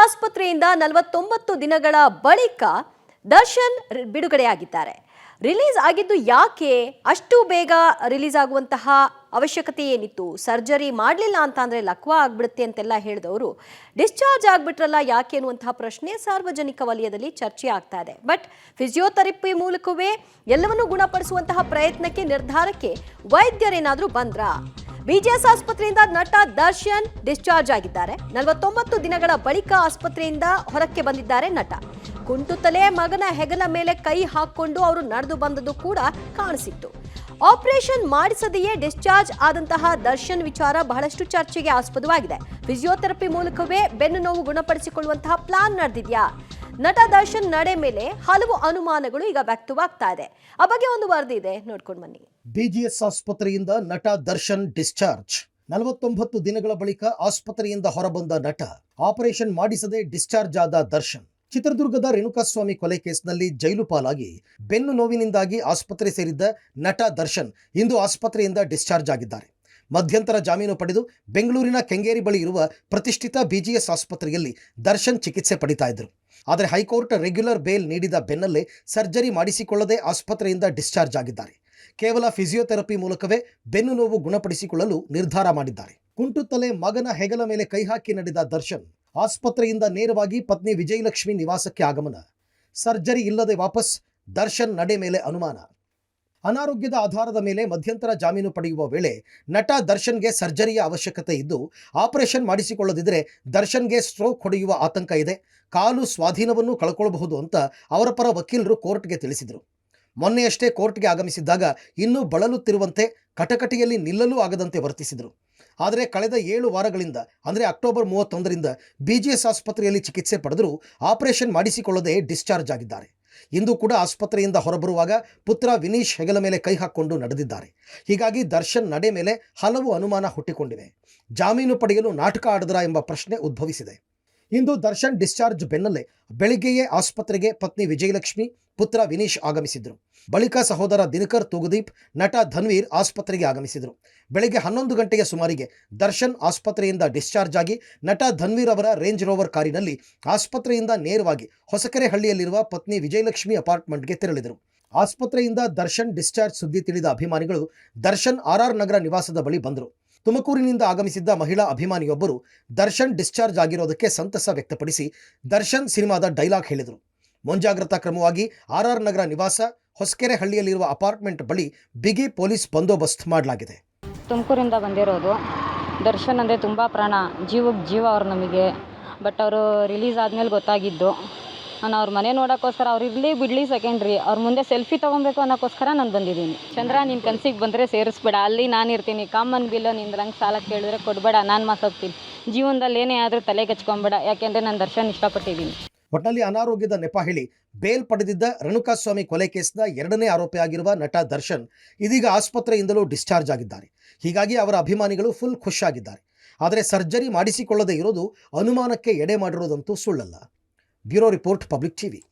ಆಸ್ಪತ್ರೆಯಿಂದ 49 ದಿನಗಳ ಬಳಿಕ ದರ್ಶನ್ ಬಿಡುಗಡೆಯಾಗಿದ್ದಾರೆ. ರಿಲೀಸ್ ಆಗಿದ್ದು ಯಾಕೆ? ಅಷ್ಟು ಬೇಗ ರಿಲೀಸ್ ಆಗುವಂತಹ ಅವಶ್ಯಕತೆ ಏನಿತ್ತು? ಸರ್ಜರಿ ಮಾಡಲಿಲ್ಲ ಅಂತ ಅಂದ್ರೆ ಲಕ್ವಾ ಆಗ್ಬಿಡುತ್ತೆ ಅಂತೆಲ್ಲ ಹೇಳಿದವರು ಡಿಸ್ಚಾರ್ಜ್ ಆಗ್ಬಿಟ್ರಲ್ಲ ಯಾಕೆ ಅನ್ನುವಂತಹ ಪ್ರಶ್ನೆ ಸಾರ್ವಜನಿಕ ವಲಯದಲ್ಲಿ ಚರ್ಚೆ ಆಗ್ತಾ ಇದೆ. ಬಟ್ ಫಿಸಿಯೋಥೆರಪಿ ಮೂಲಕವೇ ಎಲ್ಲವನ್ನೂ ಗುಣಪಡಿಸುವಂತಹ ಪ್ರಯತ್ನಕ್ಕೆ ನಿರ್ಧಾರಕ್ಕೆ ವೈದ್ಯರೇನಾದ್ರೂ ಬಂದ್ರಾ? ಬಿಜಿಎಸ್ ಆಸ್ಪತ್ರೆಯಿಂದ ನಟ ದರ್ಶನ್ ಡಿಸ್ಚಾರ್ಜ್ ಆಗಿದ್ದಾರೆ. 49 ದಿನಗಳ ಬಳಿಕ ಆಸ್ಪತ್ರೆಯಿಂದ ಹೊರಕ್ಕೆ ಬಂದಿದ್ದಾರೆ ನಟ. ಕುಂಟುತ್ತಲೇ ಮಗನ ಹೆಗಲ ಮೇಲೆ ಕೈ ಹಾಕೊಂಡು ಅವರು ನಡೆದು ಬಂದದ್ದು ಕೂಡ ಕಾಣಿಸಿತ್ತು. ಆಪರೇಷನ್ ಮಾಡಿಸದೆಯೇ ಡಿಸ್ಚಾರ್ಜ್ ಆದಂತಹ ದರ್ಶನ್ ವಿಚಾರ ಬಹಳಷ್ಟು ಚರ್ಚೆಗೆ ಆಸ್ಪದವಾಗಿದೆ. ಫಿಸಿಯೋಥೆರಪಿ ಮೂಲಕವೇ ಬೆನ್ನು ನೋವು ಗುಣಪಡಿಸಿಕೊಳ್ಳುವಂತಹ ಪ್ಲಾನ್ ನಡೆದಿದ್ಯಾ? ನಟ ದರ್ಶನ್ ನಡೆ ಮೇಲೆ ಹಲವು ಅನುಮಾನಗಳು ಈಗ ವ್ಯಕ್ತವಾಗ್ತಾ ಇದೆ. ಆ ಬಗ್ಗೆ ಒಂದು ವರದಿ ಇದೆ, ನೋಡ್ಕೊಂಡು ಬನ್ನಿ. ಬಿಜಿಎಸ್ ಆಸ್ಪತ್ರೆಯಿಂದ ನಟ ದರ್ಶನ್ ಡಿಸ್ಚಾರ್ಜ್. 49 ದಿನಗಳ ಬಳಿಕ ಆಸ್ಪತ್ರೆಯಿಂದ ಹೊರಬಂದ ನಟ. ಆಪರೇಷನ್ ಮಾಡಿಸದೆ ಡಿಸ್ಚಾರ್ಜ್ ಆದ ದರ್ಶನ್. ಚಿತ್ರದುರ್ಗದ ರೇಣುಕಾಸ್ವಾಮಿ ಕೊಲೆ ಕೇಸ್ನಲ್ಲಿ ಜೈಲು ಪಾಲಾಗಿ ಬೆನ್ನು ನೋವಿನಿಂದಾಗಿ ಆಸ್ಪತ್ರೆ ಸೇರಿದ್ದ ನಟ ದರ್ಶನ್ ಇಂದು ಆಸ್ಪತ್ರೆಯಿಂದ ಡಿಸ್ಚಾರ್ಜ್ ಆಗಿದ್ದಾರೆ. ಮಧ್ಯಂತರ ಜಾಮೀನು ಪಡೆದು ಬೆಂಗಳೂರಿನ ಕೆಂಗೇರಿ ಬಳಿ ಇರುವ ಪ್ರತಿಷ್ಠಿತ ಬಿಜಿಎಸ್ ಆಸ್ಪತ್ರೆಯಲ್ಲಿ ದರ್ಶನ್ ಚಿಕಿತ್ಸೆ ಪಡಿತಾ ಇದ್ರು. ಆದರೆ ಹೈಕೋರ್ಟ್ ರೆಗ್ಯುಲರ್ ಬೇಲ್ ನೀಡಿದ ಬೆನ್ನಲ್ಲೇ ಸರ್ಜರಿ ಮಾಡಿಸಿಕೊಳ್ಳದೆ ಆಸ್ಪತ್ರೆಯಿಂದ ಡಿಸ್ಚಾರ್ಜ್ ಆಗಿದ್ದಾರೆ. ಕೇವಲ ಫಿಸಿಯೋಥೆರಪಿ ಮೂಲಕವೇ ಬೆನ್ನು ನೋವು ಗುಣಪಡಿಸಿಕೊಳ್ಳಲು ನಿರ್ಧಾರ ಮಾಡಿದ್ದಾರೆ. ಕುಂಟುತ್ತಲೇ ಮಗನ ಹೆಗಲ ಮೇಲೆ ಕೈ ಹಾಕಿ ನಡೆದ ದರ್ಶನ್ ಆಸ್ಪತ್ರೆಯಿಂದ ನೇರವಾಗಿ ಪತ್ನಿ ವಿಜಯಲಕ್ಷ್ಮಿ ನಿವಾಸಕ್ಕೆ ಆಗಮನ. ಸರ್ಜರಿ ಇಲ್ಲದೆ ವಾಪಸ್. ದರ್ಶನ್ ನಡೆ ಮೇಲೆ ಅನುಮಾನ. ಅನಾರೋಗ್ಯದ ಆಧಾರದ ಮೇಲೆ ಮಧ್ಯಂತರ ಜಾಮೀನು ಪಡೆಯುವ ವೇಳೆ ನಟ ದರ್ಶನ್ಗೆ ಸರ್ಜರಿಯ ಅವಶ್ಯಕತೆ ಇದ್ದು ಆಪರೇಷನ್ ಮಾಡಿಸಿಕೊಳ್ಳದಿದ್ದರೆ ದರ್ಶನ್ಗೆ ಸ್ಟ್ರೋಕ್ ಹೊಡೆಯುವ ಆತಂಕ ಇದೆ, ಕಾಲು ಸ್ವಾಧೀನವನ್ನು ಕಳ್ಕೊಳ್ಳಬಹುದು ಅಂತ ಅವರ ಪರ ವಕೀಲರು ಕೋರ್ಟ್ಗೆ ತಿಳಿಸಿದರು. ಮೊನ್ನೆಯಷ್ಟೇ ಕೋರ್ಟ್ಗೆ ಆಗಮಿಸಿದ್ದಾಗ ಇನ್ನೂ ಬಳಲುತ್ತಿರುವಂತೆ ಕಟಕಟಿಯಲ್ಲಿ ನಿಲ್ಲಲೂ ಆಗದಂತೆ ವರ್ತಿಸಿದರು. ಆದರೆ ಕಳೆದ 7 ವಾರಗಳಿಂದ ಅಂದರೆ ಅಕ್ಟೋಬರ್ 31ರಿಂದ ಬಿಜಿಎಸ್ ಆಸ್ಪತ್ರೆಯಲ್ಲಿ ಚಿಕಿತ್ಸೆ ಪಡೆದರೂ ಆಪರೇಷನ್ ಮಾಡಿಸಿಕೊಳ್ಳದೆ ಡಿಸ್ಚಾರ್ಜ್ ಆಗಿದ್ದಾರೆ. ಇಂದು ಕೂಡ ಆಸ್ಪತ್ರೆಯಿಂದ ಹೊರಬರುವಾಗ ಪುತ್ರ ವಿನೀಶ್ ಹೆಗಲ ಮೇಲೆ ಕೈ ಹಾಕ್ಕೊಂಡು ನಡೆದಿದ್ದಾರೆ. ಹೀಗಾಗಿ ದರ್ಶನ್ ನಡೆ ಮೇಲೆ ಹಲವು ಅನುಮಾನ ಹುಟ್ಟಿಕೊಂಡಿವೆ. ಜಾಮೀನು ಪಡೆಯಲು ನಾಟಕ ಆಡಿದ್ರಾ ಎಂಬ ಪ್ರಶ್ನೆ ಉದ್ಭವಿಸಿದೆ. ಇಂದು ದರ್ಶನ್ ಡಿಸ್ಚಾರ್ಜ್ ಬೆನ್ನಲ್ಲೇ ಬೆಳಿಗ್ಗೆಯೇ ಆಸ್ಪತ್ರೆಗೆ ಪತ್ನಿ ವಿಜಯಲಕ್ಷ್ಮಿ, ಪುತ್ರ ವಿನೀಶ್ ಆಗಮಿಸಿದ್ರು. ಬಳಿಕ ಸಹೋದರ ದಿನಕರ್ ತೂಗುದೀಪ್, ನಟ ಧನ್ವೀರ್ ಆಸ್ಪತ್ರೆಗೆ ಆಗಮಿಸಿದರು. ಬೆಳಿಗ್ಗೆ 11 ಗಂಟೆಯ ಸುಮಾರಿಗೆ ದರ್ಶನ್ ಆಸ್ಪತ್ರೆಯಿಂದ ಡಿಸ್ಚಾರ್ಜ್ ಆಗಿ ನಟ ಧನ್ವೀರ್ ಅವರ ರೇಂಜ್ ರೋವರ್ ಕಾರಿನಲ್ಲಿ ಆಸ್ಪತ್ರೆಯಿಂದ ನೇರವಾಗಿ ಹೊಸಕೆರೆಹಳ್ಳಿಯಲ್ಲಿರುವ ಪತ್ನಿ ವಿಜಯಲಕ್ಷ್ಮಿ ಅಪಾರ್ಟ್ಮೆಂಟ್ಗೆ ತೆರಳಿದರು. ಆಸ್ಪತ್ರೆಯಿಂದ ದರ್ಶನ್ ಡಿಸ್ಚಾರ್ಜ್ ಸುದ್ದಿ ತಿಳಿದ ಅಭಿಮಾನಿಗಳು ದರ್ಶನ್ ಆರ್ಆರ್ ನಗರ ನಿವಾಸದ ಬಳಿ ಬಂದರು. ತುಮಕೂರಿನಿಂದ ಆಗಮಿಸಿದ್ದ ಮಹಿಳಾ ಅಭಿಮಾನಿಯೊಬ್ಬರು ದರ್ಶನ್ ಡಿಸ್ಚಾರ್ಜ್ ಆಗಿರೋದಕ್ಕೆ ಸಂತಸ ವ್ಯಕ್ತಪಡಿಸಿ ದರ್ಶನ್ ಸಿನಿಮಾದ ಡೈಲಾಗ್ ಹೇಳಿದರು. ಮುಂಜಾಗ್ರತಾ ಕ್ರಮವಾಗಿ ಆರ್ಆರ್ ನಗರ ನಿವಾಸ ಹೊಸಕೆರೆಹಳ್ಳಿಯಲ್ಲಿರುವ ಅಪಾರ್ಟ್ಮೆಂಟ್ ಬಳಿ ಬಿಗಿ ಪೊಲೀಸ್ ಬಂದೋಬಸ್ತ್ ಮಾಡಲಾಗಿದೆ. ತುಮಕೂರಿಂದ ಬಂದಿರೋದು. ದರ್ಶನ್ ಅಂದರೆ ತುಂಬ ಪ್ರಾಣ, ಜೀವಕ್ಕೆ ಜೀವ ಅವ್ರು ನಮಗೆ. ಬಟ್ ಅವರು ರಿಲೀಸ್ ಆದಮೇಲೆ ಗೊತ್ತಾಗಿದ್ದು. ನಾನು ಅವ್ರ ಮನೆ ನೋಡೋಕ್ಕೋಸ್ಕರ ಅವ್ರು ಇರಲಿ ಬಿಡಲಿ ಸೆಕೆಂಡ್ರಿ, ಅವ್ರ ಮುಂದೆ ಸೆಲ್ಫಿ ತೊಗೊಬೇಕು ಅನ್ನೋಕ್ಕೋಸ್ಕರ ನಾನು ಬಂದಿದ್ದೀನಿ. ಚಂದ್ರ, ನಿನ್ನ ಕನಸಿಗೆ ಬಂದರೆ ಸೇರಿಸ್ಬೇಡ, ಅಲ್ಲಿ ನಾನು ಇರ್ತೀನಿ. ಕಾಮನ್ ಬಿಲ್ಲು ನಿಂದ್ರಂಗೆ ಸಾಲ ಕೇಳಿದ್ರೆ ಕೊಡಬೇಡ, ನಾನು ಮಾಸೋಗ್ತೀನಿ. ಜೀವನದಲ್ಲಿ ಏನೇ ಆದರೂ ತಲೆಗೆ ಹಚ್ಕೊಬೇಡ, ಯಾಕೆಂದರೆ ನಾನು ದರ್ಶನ್ ಇಷ್ಟಪಟ್ಟಿದ್ದೀನಿ. ಒಟ್ಟಿನಲ್ಲಿ ಅನಾರೋಗ್ಯದ ನೆಪ ಹೇಳಿ ಬೇಲ್ ಪಡೆದಿದ್ದ ರೇಣುಕಾಸ್ವಾಮಿ ಕೊಲೆ ಕೇಸ್ನ 2ನೇ ಆರೋಪಿಯಾಗಿರುವ ನಟ ದರ್ಶನ್ ಇದೀಗ ಆಸ್ಪತ್ರೆಯಿಂದಲೂ ಡಿಸ್ಚಾರ್ಜ್ ಆಗಿದ್ದಾರೆ. ಹೀಗಾಗಿ ಅವರ ಅಭಿಮಾನಿಗಳು ಫುಲ್ ಖುಷಿಯಾಗಿದ್ದಾರೆ. ಆದರೆ ಸರ್ಜರಿ ಮಾಡಿಸಿಕೊಳ್ಳದೆ ಇರೋದು ಅನುಮಾನಕ್ಕೆ ಎಡೆ ಮಾಡಿರೋದಂತೂ ಸುಳ್ಳಲ್ಲ. Bureau report, public TV.